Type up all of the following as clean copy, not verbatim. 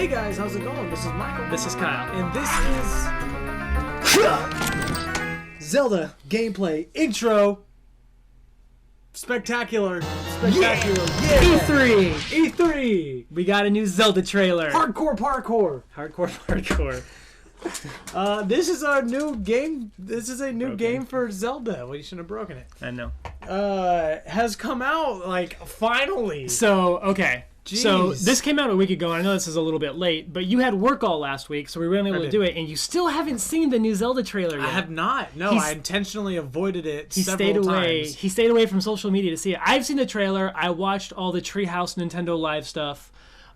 Hey guys, how's it going? This is Michael. This is Kyle. And this is Zelda gameplay intro. Spectacular. Yeah. E3! E3! We got a new Zelda trailer. Hardcore parkour. Hardcore. This is our new game. This is a new game for Zelda. Well, you shouldn't have broken it. I know. Has come out, like, finally. So, okay. Jeez. So, this came out a week ago. I know this is a little bit late, but you had work all last week, so we weren't able to do it, and you still haven't seen the new Zelda trailer yet. I have not. No, I intentionally avoided it several times. He stayed away from social media to see it. I've seen the trailer. I watched all the Treehouse Nintendo Live stuff.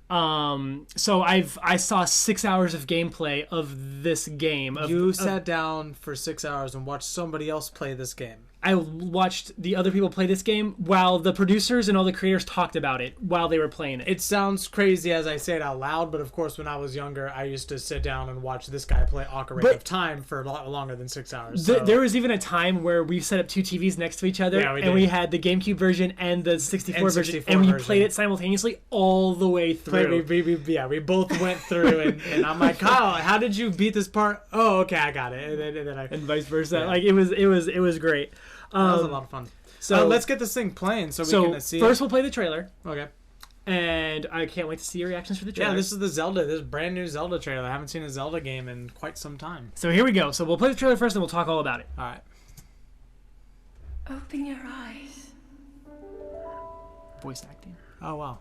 So I saw 6 hours of gameplay of this game. You sat down for 6 hours and watched somebody else play this game. I watched the other people play this game while the producers and all the creators talked about it while they were playing it. It sounds crazy as I say it out loud, but of course when I was younger, I used to sit down and watch this guy play Ocarina of Time for a lot longer than 6 hours. So. There was even a time where we set up two TVs next to each other, and we had the GameCube version and the 64 version, and we played it simultaneously all the way through. We both went through, and I'm like, Kyle, how did you beat this part? Oh, okay, I got it, and then and vice versa. Yeah. Like it was great. That was a lot of fun. So let's get this thing playing so we can see. First, we'll play the trailer. Okay. And I can't wait to see your reactions for the trailer. Yeah, this is the Zelda. This is brand new Zelda trailer. I haven't seen a Zelda game in quite some time. So here we go. So we'll play the trailer first, and we'll talk all about it. All right. Open your eyes. Voice acting. Oh wow.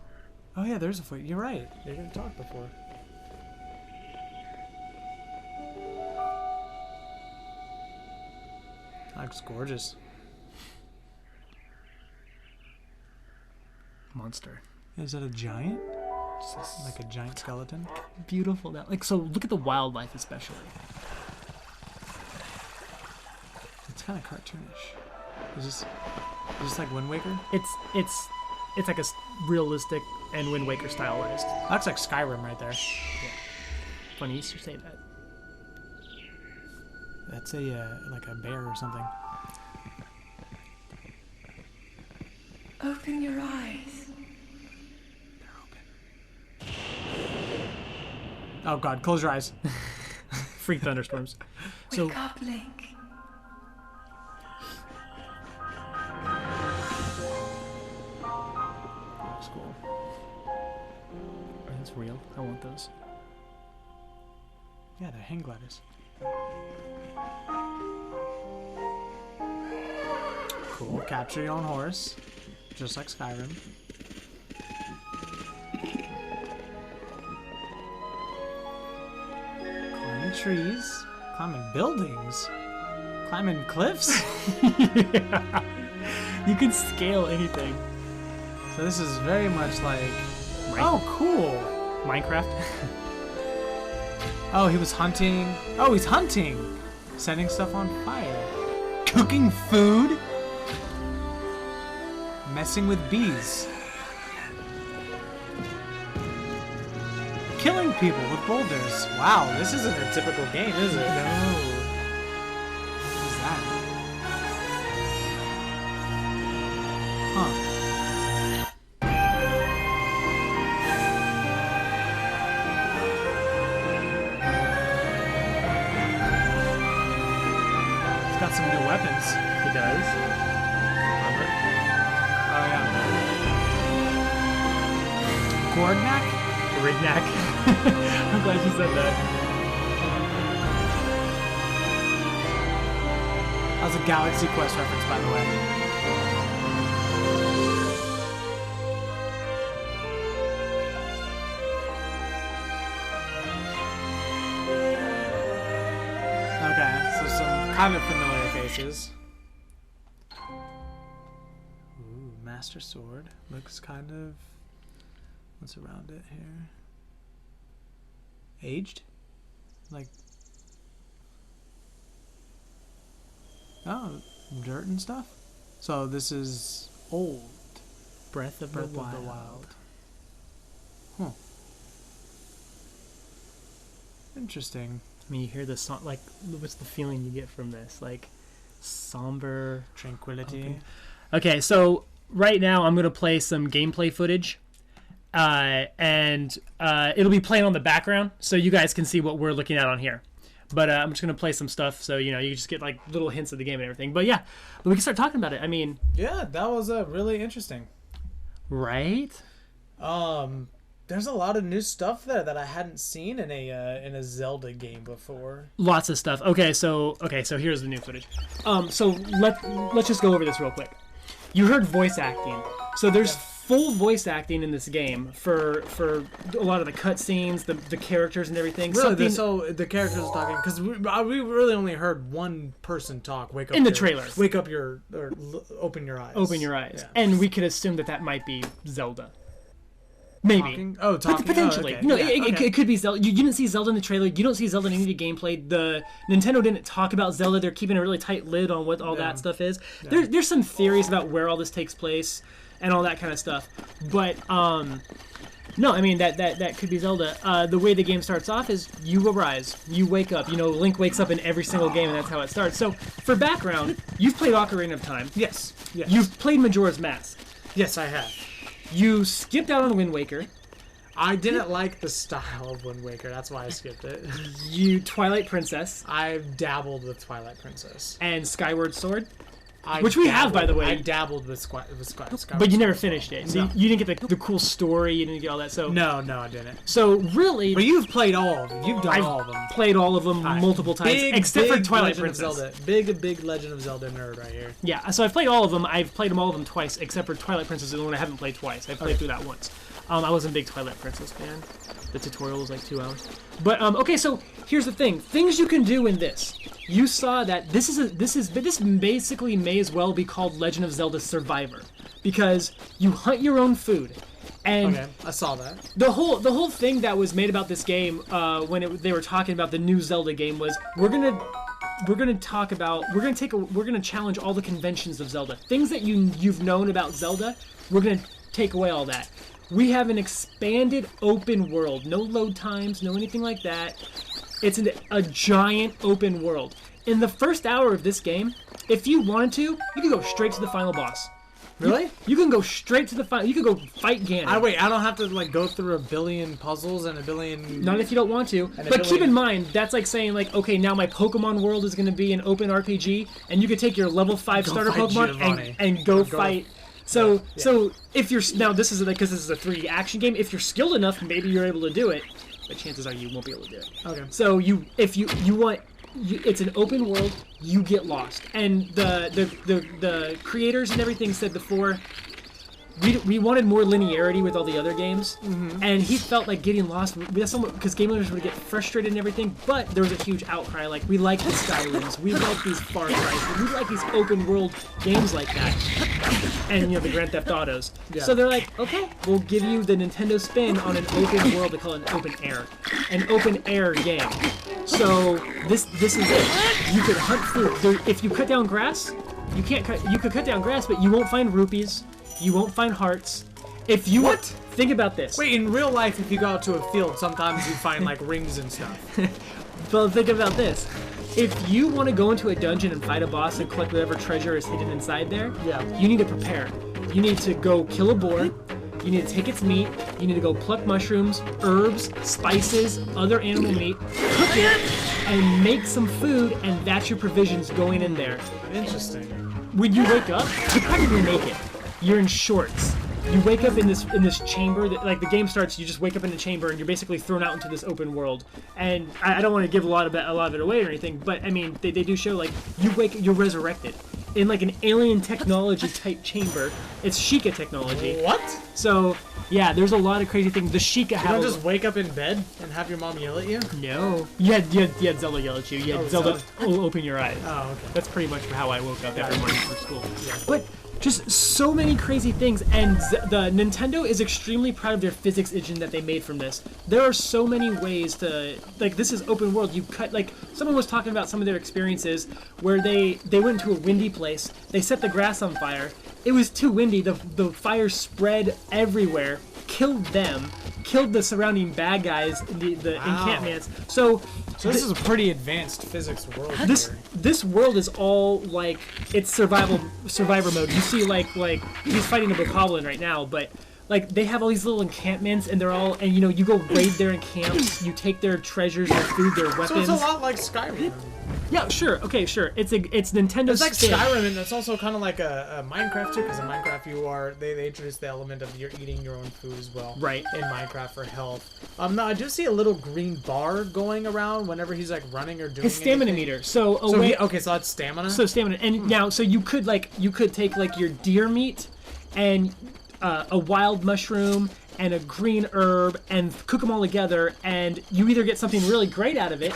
Oh yeah, there's a voice. You're right. They didn't talk before. Looks gorgeous. Monster. Is it a giant? Like a giant skeleton? Beautiful. Now, like, so look at the wildlife, especially. It's kind of cartoonish. Is this like Wind Waker? It's like a realistic and Wind Waker style artist. That's like Skyrim right there. Yeah. Funny you should say that. That's a like a bear or something. Open your eyes. They're open. Oh god, close your eyes. Freak thunderstorms. Wake up, Link. That's cool. That's real. I want those. Yeah, they're hang gliders. Cool. Capture your own horse. Just like Skyrim. Climbing trees. Climbing buildings. Climbing cliffs. Yeah. You can scale anything. So this is very much like... Oh, cool. Minecraft. Oh, he was hunting. Oh, he's hunting. Setting stuff on fire. Cooking food. Messing with bees. Killing people with boulders. Wow, this isn't a typical game, is it? No. What is that? Huh. He's got some new weapons. He does. Oh yeah. Gordnak? Rignac. I'm glad you said that. That was a Galaxy Quest reference, by the way. Okay, so some kind of familiar faces. Master Sword. Looks kind of... What's around it here? Aged? Like... Oh, dirt and stuff? So this is old. Breath of the Wild. Huh. Interesting. I mean, you hear the song, like, what's the feeling you get from this? Like, somber... Tranquility. Okay, so... Right now, I'm going to play some gameplay footage, and it'll be playing on the background, so you guys can see what we're looking at on here. But I'm just gonna play some stuff, so you just get like little hints of the game and everything. But yeah, we can start talking about it. I mean, yeah, that was really interesting. Right? There's a lot of new stuff there that I hadn't seen in a Zelda game before. Lots of stuff. Okay, so here's the new footage. So let's just go over this real quick. You heard voice acting. So there's full voice acting in this game for a lot of the cutscenes, the characters and everything. Really? So the characters are talking, because we really only heard one person talk. Wake up in the trailer. Open your eyes. Open your eyes. Yeah. And we could assume that might be Zelda. Maybe. Talking? Oh, talking. Potentially. Oh, okay. No, Yeah, it could be Zelda. You didn't see Zelda in the trailer. You don't see Zelda in any of the gameplay. The Nintendo didn't talk about Zelda. They're keeping a really tight lid on what all that stuff is. Yeah. There's some theories about where all this takes place and all that kind of stuff. But no, I mean that could be Zelda. The way the game starts off is you arise, you wake up. Link wakes up in every single game, and that's how it starts. So for background, you've played Ocarina of Time. Yes. You've played Majora's Mask. Yes, I have. You skipped out on Wind Waker. I didn't like the style of Wind Waker. That's why I skipped it. You Twilight Princess. I've dabbled with Twilight Princess. And Skyward Sword. Which we have, by the way. I dabbled with Skyward But you never Sword. finished it. So No. you didn't get the cool story. You didn't get all that. So No, I didn't. So really, But you've played all of them. You've done all of them. played all of them multiple times, except for Twilight Legend Princess. of Zelda. Big Legend of Zelda nerd right here. Yeah, so I've played all of them. I've played them all of them twice, except for Twilight Princess, the one I haven't played twice. I've played through that once. I wasn't a big Twilight Princess fan. The tutorial was like 2 hours. But okay, so here's the thing: things you can do in this. You saw that this basically may as well be called Legend of Zelda Survivor, because you hunt your own food. And Okay, I saw that. the whole thing that was made about this game when they were talking about the new Zelda game was we're gonna challenge all the conventions of Zelda, things that you've known about Zelda. We're gonna take away all that. We have an expanded open world, no load times, no anything like that. It's a giant open world. In the first hour of this game, if you wanted to, you could go straight to the final boss. Really? You can go straight to the final. You could go fight Ganon. I don't have to go through a billion puzzles and a billion. Not if you don't want to. But keep in mind, that's like saying okay, now my Pokemon world is going to be an open RPG, and you could take your level 5 starter Pokemon and go fight. So if you're this is because this is a 3D action game. If you're skilled enough, maybe you're able to do it. But chances are you won't be able to do it. Okay. So if you want. It's an open world. You get lost, and the creators and everything said before. We wanted more linearity with all the other games, and he felt like getting lost. Because game owners would get frustrated and everything. But there was a huge outcry. Like, we like the Skyrims, we like these Far Cry's, we like these open world games like that, and the Grand Theft Autos. Yeah. So they're like, okay, we'll give you the Nintendo spin on an open world. They call it an open air game. So this is it. You could hunt food. If you cut down grass, you could cut down grass, but you won't find rupees. You won't find hearts. If you think about this. Wait, in real life, if you go out to a field, sometimes you find rings and stuff. But think about this. If you want to go into a dungeon and fight a boss and collect whatever treasure is hidden inside there, you need to prepare. You need to go kill a boar. You need to take its meat. You need to go pluck mushrooms, herbs, spices, other animal meat, cook it, and make some food, and that's your provisions going in there. Interesting. When you wake up, you're practically naked. You're in shorts. You wake up in this chamber that, the game starts. You just wake up in the chamber and you're basically thrown out into this open world. And I don't want to give a lot of it away or anything, but I mean they do show you're resurrected in an alien technology type chamber. It's Sheikah technology. What? So yeah, there's a lot of crazy things. The Sheikah. You don't just wake up in bed and have your mom yell at you? No. You had Zelda yell at you. You had Zelda open your eyes. Oh, okay. That's pretty much how I woke up every morning for school. Yeah. But just so many crazy things, and the Nintendo is extremely proud of their physics engine that they made from this. There are so many ways to this is open world. You cut someone was talking about some of their experiences where they went into a windy place. They set the grass on fire. It was too windy. The fire spread everywhere, killed them, killed the surrounding bad guys, the encampments. So this is a pretty advanced physics world. This world is all it's survivor mode. You see he's fighting a bokoblin right now, but like they have all these little encampments, and they're all, and you know, you go raid their camps, you take their treasures, their food, their weapons. So it's a lot like Skyrim. Yeah, sure. Okay, sure. It's Nintendo's. It's like spin. Skyrim, and it's also kind of like a Minecraft too, because in Minecraft they introduced the element of you're eating your own food as well. Right. In Minecraft for health. No, I do see a little green bar going around whenever he's like running or doing His stamina anything. meter. So okay, so that's stamina. So stamina, and now so you could take like your deer meat and a wild mushroom and a green herb and cook them all together, and you either get something really great out of it,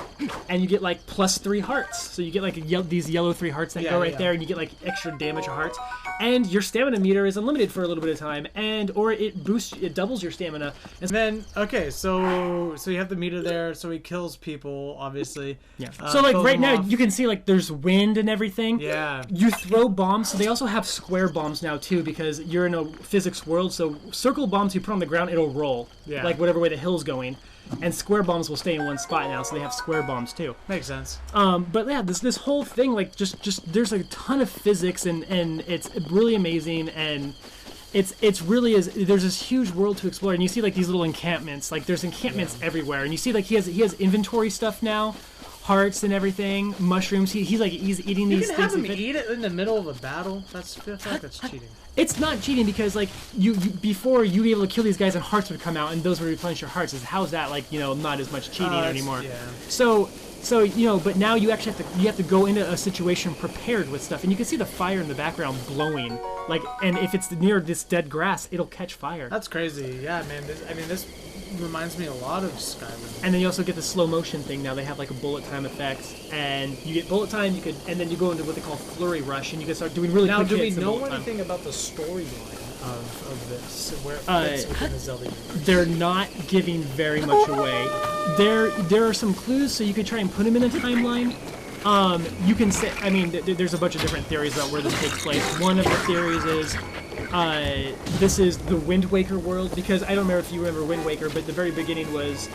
and you get like +3 hearts. So you get like these yellow 3 hearts that go right there, and you get like extra damage of hearts. And your stamina meter is unlimited for a little bit of time, or it doubles your stamina. And then so you have the meter there, so he kills people, obviously. Yeah. So like kills right them now off. you can see like there's wind and everything. Yeah. You throw bombs, so they also have square bombs now too, because you're in a physics world. So circle bombs you put on the ground, it'll roll. Yeah. Like whatever way the hill's going. And square bombs will stay in one spot now, so they have square bombs too. Makes sense. But yeah, this whole thing, like just there's a ton of physics, and it's really amazing, and it's really is. There's this huge world to explore, and you see like these little encampments. Like there's encampments everywhere, and you see like he has inventory stuff now, hearts and everything, mushrooms. He's eating You these can things. have him eat it in the middle of a battle. I feel like that's cheating. It's not cheating, because like you before you'd be able to kill these guys and hearts would come out and those would replenish your hearts. How's that like, you know, not as much cheating anymore? Yeah. So you know, but now you actually have to go into a situation prepared with stuff, and you can see the fire in the background glowing. Like, and if it's near this dead grass, it'll catch fire. That's crazy. Yeah, man. This reminds me a lot of Skyrim. And then you also get the slow motion thing. Now they have like a bullet time effect, and you get bullet time. And then you go into what they call flurry rush, and you can start doing really quick Now, do we hits in know bullet time. anything about the storyline of this? Where it fits within the Zelda universe? They're not giving very much away. There are some clues, so you could try and put them in a timeline. You can say, I mean, there's a bunch of different theories about where this takes place. One of the theories is this is the Wind Waker world, because I don't remember if you remember Wind Waker, but the very beginning was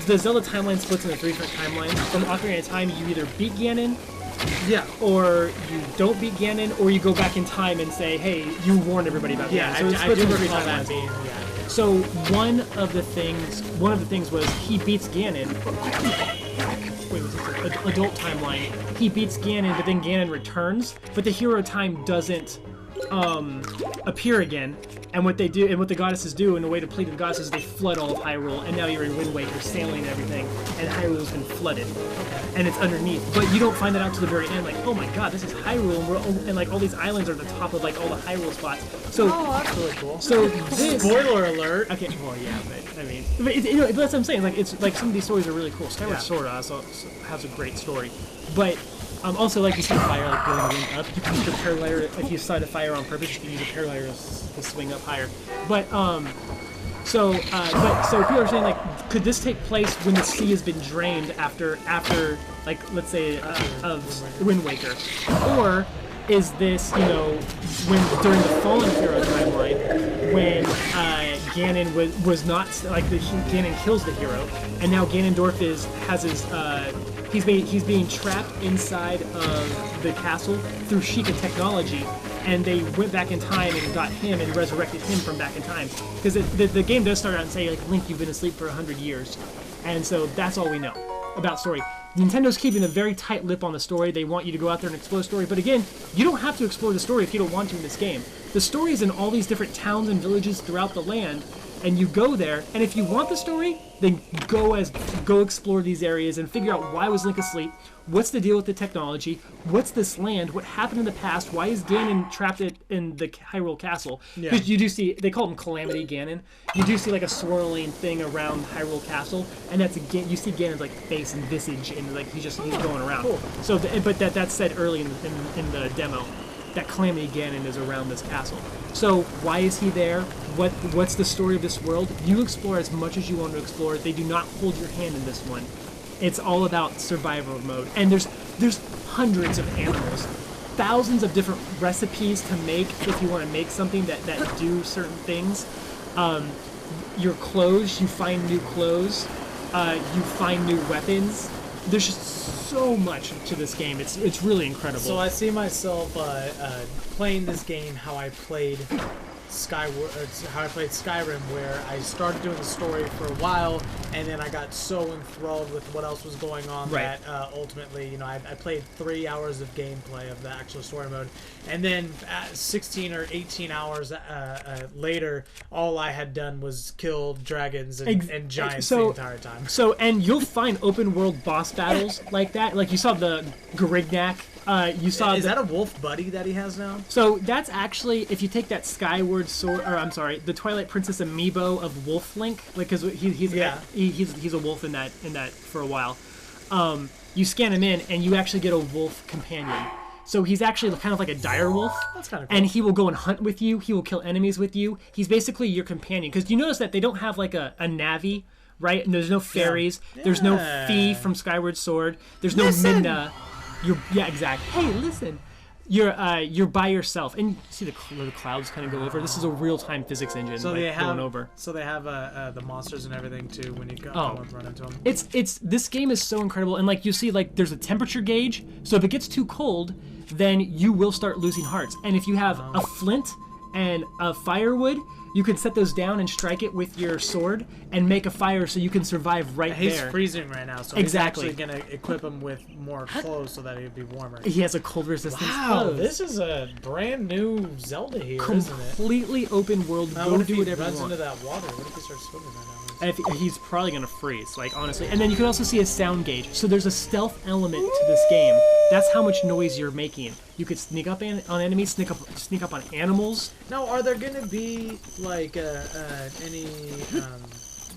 the Zelda timeline splits into 3 different timelines. From Ocarina of Time, you either beat Ganon, or you don't beat Ganon, or you go back in time and say, hey, you warned everybody about Ganon. So it's I split do into 3 recall that timelines. being, yeah. So one of the things was he beats Ganon. Wait, was this an adult timeline? He beats Ganon, but then Ganon returns, but the hero time doesn't appear again. And what they do, and what the goddesses do, and the way to play to the goddesses, is they flood all of Hyrule, and now you're in Wind Waker, sailing and everything, and Hyrule's been flooded, and it's underneath. But you don't find that out to the very end. Like, oh my God, this is Hyrule, and like all these islands are at the top of like all the Hyrule spots. So, that's really cool. so this. Spoiler alert. Okay, well, yeah, but I mean, you know, that's what I'm saying. Like, it's like some of these stories are really cool. Skyward Sword also has a great story, but also like you see the fire like going up. You can use the paraglider if you start a fire on purpose. You can use a paraglider to swing up higher. But so people are saying like, could this take place when the sea has been drained after like let's say of Wind Waker, or is this, you know, when during the Fallen Hero timeline, when Ganon was not like Ganon kills the hero, and now Ganondorf has his he's being trapped inside of the castle through Sheikah technology, and they went back in time and got him and resurrected him from back in time, because the game does start out and say like, Link, you've been asleep for 100 years, and so that's all we know about story. Nintendo's keeping a very tight lip on the story. They want you to go out there and explore the story. But again, you don't have to explore the story if you don't want to in this game. The story is in all these different towns and villages throughout the land, and you go there, and if you want the story, then go explore these areas and figure out, why was Link asleep? What's the deal with the technology? What's this land? What happened in the past? Why is Ganon trapped in the Hyrule Castle? Because you do see, they call him Calamity Ganon. You do see like a swirling thing around Hyrule Castle, and that's you see Ganon's like face and visage, and like he's going around. Cool. So, but that's said early in the demo, that Calamity Ganon is around this castle. So why is he there? What's the story of this world? You explore as much as you want to explore. They do not hold your hand in this one. It's all about survival mode, and there's hundreds of animals, thousands of different recipes to make if you want to make something that do certain things. Your clothes, you find new clothes, you find new weapons. There's just so much to this game. It's really incredible. So I see myself playing this game how I played how I played Skyrim, where I started doing the story for a while, and then I got so enthralled with what else was going on that ultimately, I played 3 hours of gameplay of the actual story mode, and then 16 or 18 hours later, all I had done was kill dragons and giants the entire time. So, and you'll find open world boss battles like that. Like you saw the Garignac. Is that a wolf buddy that he has now? So that's actually, if you take that Skyward Sword, or I'm sorry, the Twilight Princess amiibo of Wolf Link, like because he's a wolf in that for a while. You scan him in, and you actually get a wolf companion. So he's actually kind of like a dire wolf. That's kind of cool. And he will go and hunt with you. He will kill enemies with you. He's basically your companion. Because you notice that they don't have like a Navi, right? And there's no fairies. Yeah. There's no Fee from Skyward Sword. There's no Midna. Exactly. Hey, listen. You're by yourself, and you see the clouds kind of go over. This is a real-time physics engine going over. So they have the monsters and everything too when you go and run into them. This game is so incredible, and like you see, like there's a temperature gauge. So if it gets too cold, then you will start losing hearts. And if you have a flint and a firewood, you can set those down and strike it with your sword and make a fire so you can survive there. He's freezing right now, so he's actually going to equip him with more clothes so that he'd be warmer. He has a cold resistance. Wow, this is a brand new Zelda here, isn't it? Completely open world. Go do whatever you want. Runs into that water. What if he starts swimming right now? He's probably going to freeze, like, honestly. And then you can also see a sound gauge. So there's a stealth element to this game. That's how much noise you're making. You could sneak up on enemies, sneak up on animals. Now, are there going to be, like, any,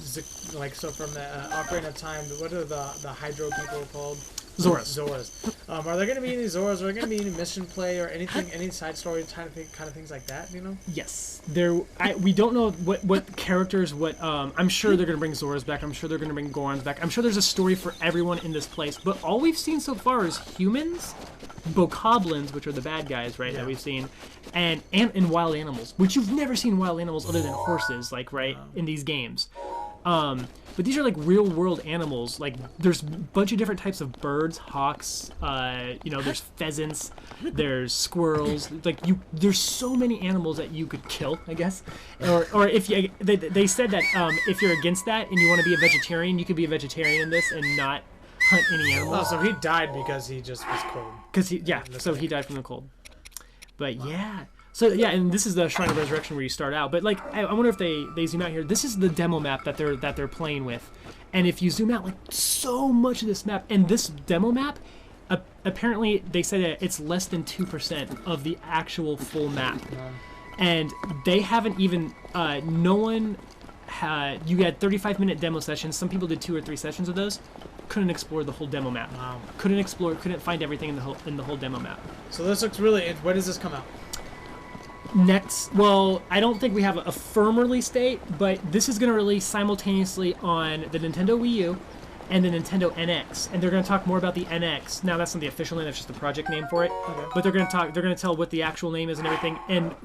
so from the Ocarina of Time, what are the Hydro people called? Zoras. Are there going to be any Zoras? Are there going to be any mission play or anything, any side story kind of things like that? Yes. We don't know what characters. I'm sure they're going to bring Zoras back. I'm sure they're going to bring Gorons back. I'm sure there's a story for everyone in this place. But all we've seen so far is humans, bokoblins, which are the bad guys, right? That we've seen, and wild animals, which you've never seen wild animals other than horses, in these games. But these are like real world animals. Like there's a bunch of different types of birds, hawks, there's pheasants, there's squirrels. There's so many animals that you could kill, I guess. Or if they said that if you're against that and you want to be a vegetarian, you could be a vegetarian in this and not hunt any animals. Oh, so he died because he just was cold. So he died from the cold. But yeah. So yeah, and this is the Shrine of Resurrection where you start out. But like, I wonder if they zoom out here. This is the demo map that they're playing with, and if you zoom out, like so much of this map, and this demo map, apparently they say that it's less than 2% of the actual full map, and they haven't even no one had. You had 35-minute demo sessions. Some people did 2 or 3 sessions of those. Couldn't explore the whole demo map. Wow. Couldn't find everything in the whole demo map. So this looks really. When does this come out? I don't think we have a firm release date, but this is going to release simultaneously on the Nintendo Wii U and the Nintendo NX, and they're going to talk more about the NX. Now that's not the official name; that's just the project name for it. Okay. But they're going to tell what the actual name is and everything. And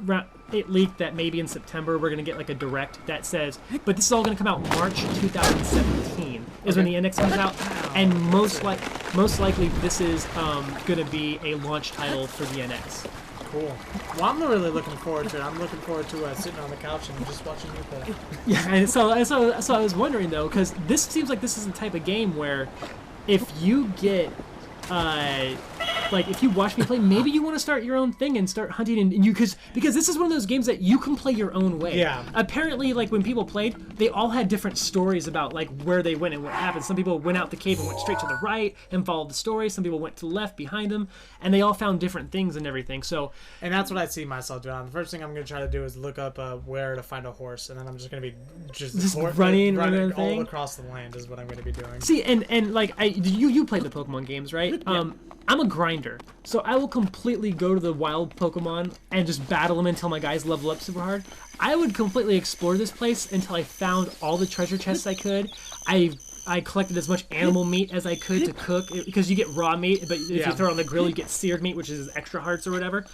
it leaked that maybe in September we're going to get like a direct that says, but this is all going to come out March 2017 is when the NX comes out, and most likely this is going to be a launch title for the NX. Cool. Well, I'm really looking forward to it. I'm looking forward to sitting on the couch and just watching you play. Yeah, and so I was wondering though, because this seems like this is the type of game where if you get if you watch me play, maybe you want to start your own thing and start hunting, and because this is one of those games that you can play your own way. Yeah. Apparently, like when people played, they all had different stories about like where they went and what happened. Some people went out the cave and went straight to the right and followed the story. Some people went to the left behind them, and they all found different things and everything. So, and that's what I see myself doing. The first thing I'm going to try to do is look up where to find a horse, and then I'm just going to be just running all across the land is what I'm going to be doing. See, and like you played the Pokemon games, right? Yeah. I'm a grinder, so I will completely go to the wild Pokemon and just battle them until my guys level up super hard. I would completely explore this place until I found all the treasure chests I could. I collected as much animal meat as I could to cook, because you get raw meat, but if you throw it on the grill, you get seared meat, which is extra hearts or whatever.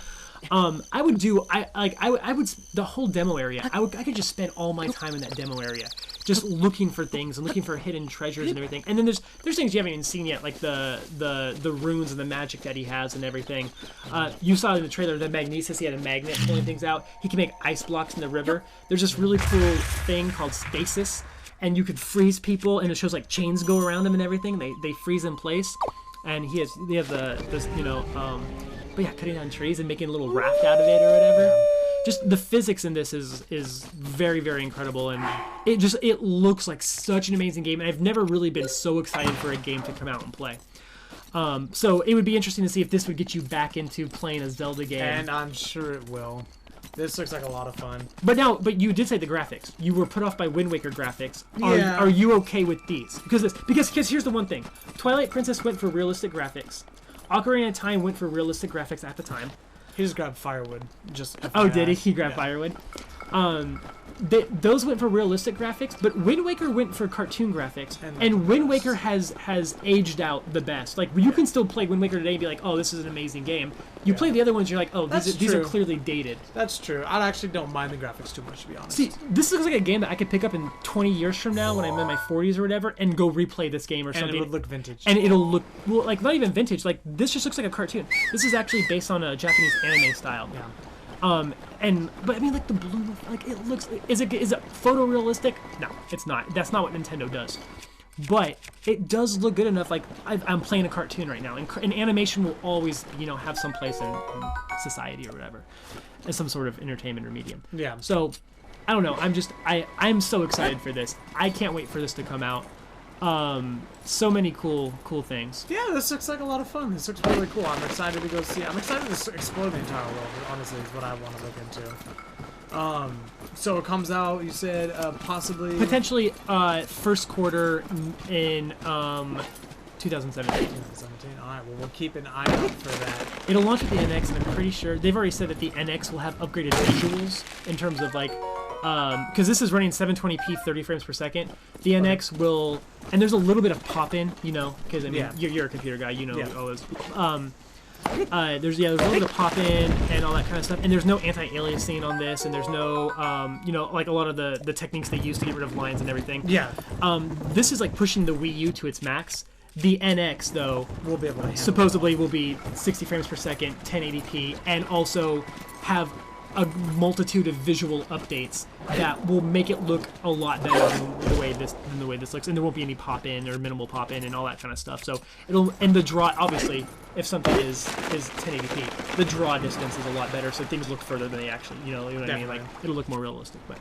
I would do I would the whole demo area. I could just spend all my time in that demo area, just looking for things and looking for hidden treasures and everything. And then there's things you haven't even seen yet, like the runes and the magic that he has and everything. You saw in the trailer the magnesis. He had a magnet pulling things out. He can make ice blocks in the river. There's this really cool thing called stasis, and you could freeze people, and it shows like chains go around them and everything. They freeze in place, and they have this but yeah, cutting down trees and making a little raft out of it or whatever. Just the physics in this is very, very incredible, and it looks like such an amazing game, and I've never really been so excited for a game to come out and play. So it would be interesting to see if this would get you back into playing a Zelda game. And I'm sure it will. This looks like a lot of fun. But you did say the graphics. You were put off by Wind Waker graphics. Yeah. Are you okay with these? Because here's the one thing. Twilight Princess went for realistic graphics. Ocarina of Time went for realistic graphics at the time. He just grabbed firewood. Oh, did he? He grabbed firewood? Those went for realistic graphics, but Wind Waker went for cartoon graphics, and Wind Waker has aged out the best. Like, you can still play Wind Waker today and be like, oh, this is an amazing game. You play the other ones, you're like, oh, these are clearly dated. That's true. I actually don't mind the graphics too much, to be honest. See, this looks like a game that I could pick up in 20 years from now when I'm in my 40s or whatever and go replay this game or something. And it would look vintage. And it'll look, well, like, not even vintage. Like, this just looks like a cartoon. This is actually based on a Japanese anime style. Yeah. But I mean, like, the blue, like, it looks, is it photorealistic? No, it's not. That's not what Nintendo does. But it does look good enough. Like, I'm playing a cartoon right now, and animation will always, have some place in society or whatever, as some sort of entertainment or medium. Yeah. So, I don't know. I'm so excited for this. I can't wait for this to come out. So many cool things. Yeah, this looks like a lot of fun. This looks really cool. I'm excited to go see. I'm excited to explore the entire world. Honestly, is what I want to look into. So it comes out. You said possibly potentially first quarter in 2017. 2017. All right. Well, we'll keep an eye out for that. It'll launch with the NX, and I'm pretty sure they've already said that the NX will have upgraded visuals in terms of like. Because this is running 720p 30 frames per second. The NX will, and there's a little bit of pop-in, because I mean, you're a computer guy, all those. There's a little bit of pop-in and all that kind of stuff, and there's no anti-aliasing on this, and there's no, like a lot of the techniques they use to get rid of lines and everything. Yeah. This is like pushing the Wii U to its max. The NX, though, will be able to supposedly will be 60 frames per second, 1080p, and also have a multitude of visual updates that will make it look a lot better than the way this looks, and there won't be any pop-in or minimal pop-in and all that kind of stuff. So the draw, obviously, if something is 1080p, the draw distance is a lot better, so things look further than they actually, you know what I mean? Like, it'll look more realistic. But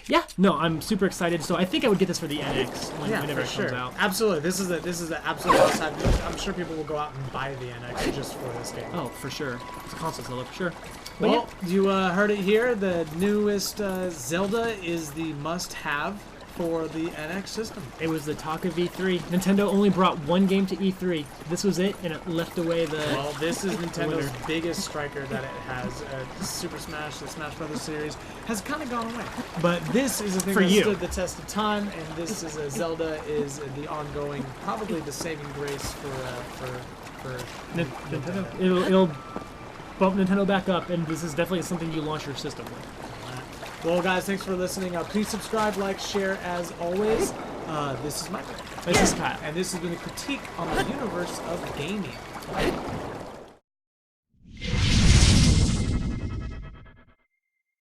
yeah, no, I'm super excited. So I think I would get this for the NX whenever it comes out. Absolutely, this is the absolute must-have. I'm sure people will go out and buy the NX just for this game. Oh, for sure. It's a console seller, for sure. Well, you heard it here. The newest Zelda is the must-have for the NX system. It was the talk of E3. Nintendo only brought one game to E3. This was it, and it left away the... Well, this is Nintendo's biggest striker that it has. Super Smash, the Smash Brothers series, has kind of gone away. But this is a thing that stood the test of time, and this is Zelda is the ongoing, probably the saving grace for Nintendo. It'll bump Nintendo back up, and this is definitely something you launch your system with. Well, guys, thanks for listening. Please subscribe, like, share, as always. This is Michael. This is Kyle. And this has been a critique on the universe of gaming.